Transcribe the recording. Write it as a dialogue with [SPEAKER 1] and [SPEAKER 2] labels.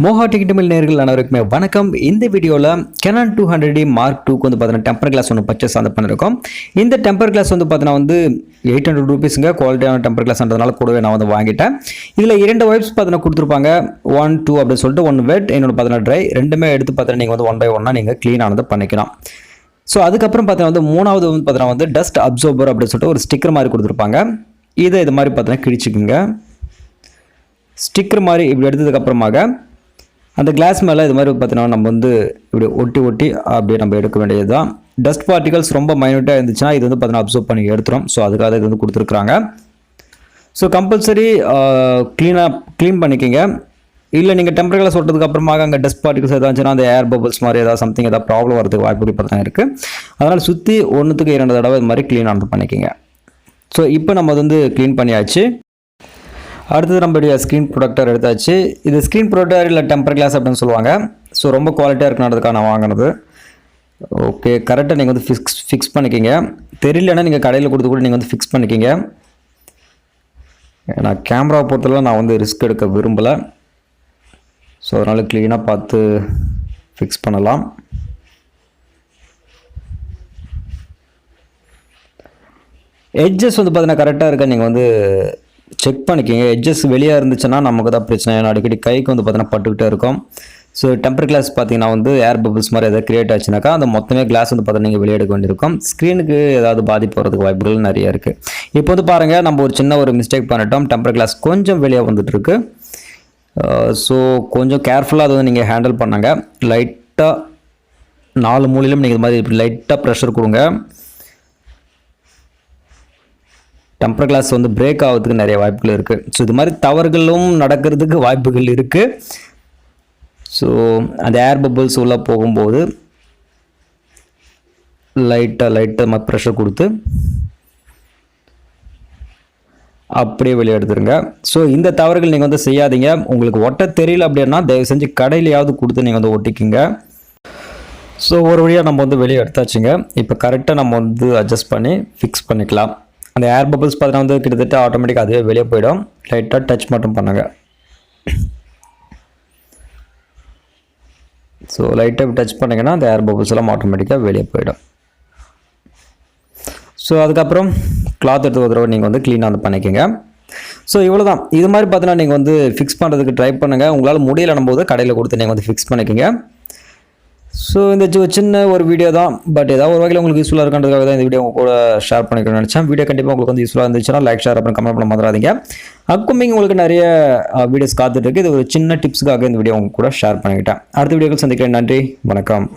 [SPEAKER 1] மோகா டிக்கெட்டுமில் நேர்கள் அனைவருக்குமே வணக்கம். இந்த வீடியோவில் Canon 200D Mark II வந்து பார்த்தீங்கன்னா டெம்பர் கிளாஸ் ஒன்று பர்ச்சேஸ் வந்து பண்ணியிருக்கோம். இந்த டெம்பர் கிளாஸ் வந்து பார்த்தீங்கன்னா வந்து 800 ரூபீஸுங்க. குவாலிட்டியான டெம்பர் கிளாஸ்ன்றதுனால கூடவே நான் வந்து வாங்கிட்டேன். இதில் 2 வைப்ஸ் பார்த்தீங்கன்னா கொடுத்துருப்பாங்க. 1, 2 அப்படின்னு சொல்லிட்டு 1 வெட், இன்னொன்று பார்த்தீங்கன்னா ட்ரை. ரெண்டுமே எடுத்து பார்த்தீங்கன்னா நீங்கள் வந்து 1 by 1 நீங்கள் க்ளீன் ஆனது பண்ணிக்கலாம். ஸோ அதுக்கப்புறம் பார்த்தீங்கன்னா வந்து மூணாவது வந்து பார்த்தீங்கன்னா வந்து டஸ்ட் அப்சர்வர் அப்படின்னு சொல்லிட்டு ஒரு ஸ்டிக்கர் மாதிரி கொடுத்துருப்பாங்க. இதை இது மாதிரி பார்த்தீங்கன்னா கிழிச்சிக்குங்க. ஸ்டிக்கர் மாதிரி இப்படி எடுத்ததுக்கப்புறமாக அந்த கிளாஸ் மேலே இது மாதிரி பார்த்தீங்கன்னா நம்ம வந்து இப்படி ஒட்டி அப்படியே நம்ம எடுக்க வேண்டியது தான். டஸ்ட் பார்ட்டிகல்ஸ் ரொம்ப மைனூட்டாக இருந்துச்சுன்னா இது வந்து பார்த்தீங்கன்னா அப்சர்வ் பண்ணி எடுத்துரும். ஸோ அதுக்காக இது வந்து கொடுத்துருக்குறாங்க. ஸோ கம்பல்சரி க்ளீன் பண்ணிக்கோங்க. இல்லை நீங்கள் டெம்பர் கிளாஸ் ஒட்டுறதுக்கு அப்புறமாக அங்கே டஸ்ட் பார்ட்டிகல்ஸ் ஏதாச்சுன்னா அந்த ஏர் பபிள்ஸ் மாதிரி ஏதாவது சம்திங் ஏதாவது ப்ராப்ளம் வரதுக்கு வாய்ப்புகள் பார்த்தா இருக்குது. அதனால் சுற்றி 1க்கு 2 தடவை இது மாதிரி க்ளீன் ஆனது பண்ணிக்கோங்க. ஸோ இப்போ நம்ம அது வந்து க்ளீன் பண்ணியாச்சு. அடுத்தது நம்மளுடைய ஸ்க்ரீன் ப்ரொடக்டர் எடுத்தாச்சு. இது ஸ்க்ரீன் ப்ரொடக்டர் இல்லை டெம்பர் கிளாஸ் அப்படின்னு சொல்லுவாங்க. ஸோ ரொம்ப குவாலிட்டியாக இருக்கணுன்றதுக்காக நான் வாங்கினது. ஓகே, கரெக்டாக நீங்கள் வந்து ஃபிக்ஸ் பண்ணிக்கிங்க. தெரியலன்னா நீங்கள் கடையில் கொடுத்து கூட நீங்கள் வந்து ஃபிக்ஸ் பண்ணிக்கிங்க. நான் கேமரா பொறுத்தவரை நான் வந்து ரிஸ்க் எடுக்க விரும்பலை. ஸோ அதனால் க்ளீனாக பார்த்து ஃபிக்ஸ் பண்ணலாம். எட்ஜஸ் வந்து பார்த்தீங்கன்னா கரெக்டாக இருக்கா நீங்கள் வந்து செக் பண்ணிக்கிங்க. எட்ஜஸ் வெளியே இருந்துச்சுன்னா நமக்கு தான் பிரச்சனை. ஏன்னா அடிக்கடி கைக்கு வந்து பார்த்தீங்கன்னா பட்டுக்கிட்டே இருக்கும். ஸோ டெம்பர் கிளாஸ் பார்த்தீங்கன்னா வந்து ஏர் பபிள்ஸ் மாதிரி எதாவது கிரியேட் ஆச்சுனாக்கா அந்த மொத்தமே கிளாஸ் வந்து பார்த்தீங்கன்னா நீங்கள் வெளியே எடுக்க வேண்டியிருக்கும். ஸ்க்ரீனுக்கு ஏதாவது பாதிப்பு போகிறதுக்கு வாய்ப்புகள் நிறைய இருக்குது. இப்போ வந்து பாருங்கள், நம்ம ஒரு சின்ன ஒரு மிஸ்டேக் பண்ணிட்டோம். டெம்பர் கிளாஸ் கொஞ்சம் வெளியே வந்துட்டுருக்கு. ஸோ கொஞ்சம் கேர்ஃபுல்லாக அதை வந்து நீங்கள் ஹேண்டில் பண்ணாங்க. லைட்டாக 4 மூலையிலும் நீங்கள் இது மாதிரி இப்படி லைட்டாக ப்ரெஷர் கொடுங்க. டெம்பர் கிளாஸ் வந்து பிரேக் ஆகிறதுக்கு நிறைய வாய்ப்புகள் இருக்குது. ஸோ இது மாதிரி தவறுகளும் நடக்கிறதுக்கு வாய்ப்புகள் இருக்குது. ஸோ அந்த ஏர் பபிள்ஸ் உள்ளே போகும்போது லைட்டாக ப்ரெஷர் கொடுத்து அப்படியே வெளியே எடுத்துருங்க. ஸோ இந்த தவறுகள் நீங்கள் வந்து செய்யாதீங்க. உங்களுக்கு ஒட்ட தெரியல அப்படின்னா தயவு செஞ்சு கடையிலையாவது கொடுத்து நீங்கள் வந்து ஒட்டிக்கிங்க. ஸோ ஒரு வழியாக நம்ம வந்து வெளியே எடுத்தாச்சுங்க. இப்போ கரெக்டாக நம்ம வந்து அட்ஜஸ்ட் பண்ணி ஃபிக்ஸ் பண்ணிக்கலாம். அந்த ஏர் பபிள்ஸ் பார்த்தீங்கன்னா வந்து கிட்டத்தட்ட ஆட்டோமேட்டிக்காக அதுவே வெளியே போயிடும். லைட்டாக டச் மட்டும் பண்ணுங்க. ஸோ லைட்டாக டச் பண்ணிங்கன்னா அந்த ஏர் பபிள்ஸ் எல்லாம் ஆட்டோமேட்டிக்காக வெளியே போயிடும். ஸோ அதுக்கப்புறம் கிளாத் எடுத்து ஒரு தடவை நீங்கள் வந்து க்ளீனாக வந்து பண்ணிக்கோங்க. ஸோ இவ்வளோ தான். இது மாதிரி பார்த்தீங்கன்னா நீங்கள் வந்து ஃபிக்ஸ் பண்ணுறதுக்கு ட்ரை பண்ணுங்கள். உங்களால் முடியலன்னும் போது கடையில் கொடுத்து நீங்கள் வந்து ஃபிக்ஸ் பண்ணிக்கோங்க. ஸோ இந்த சின்ன ஒரு வீடியோ தான், பட் ஏதாவது ஒரு வகையில் உங்களுக்கு யூஸ்ஃபுல்லாக இருக்கின்றதுக்காக தான் இந்த வீடியோ உங்க கூட ஷேர் பண்ணிக்கணும்னு நினச்சேன். வீடியோ கண்டிப்பாக உங்களுக்கு வந்து யூஸ்ஃபுல்லாக இருந்துச்சுன்னா லைக், ஷேர் அப்புறம் கமெண்ட் பண்ண மறந்துடாதீங்க. அப்கமிங் உங்களுக்கு நிறைய வீடியோஸ் காத்துட்டு இருக்கு. இது ஒரு சின்ன டிப்ஸுக்காக இந்த வீடியோ உங்க கூட ஷேர் பண்ணிக்கிட்டேன். அடுத்த வீடியோக்கள் சந்திக்கிறேன். நன்றி, வணக்கம்.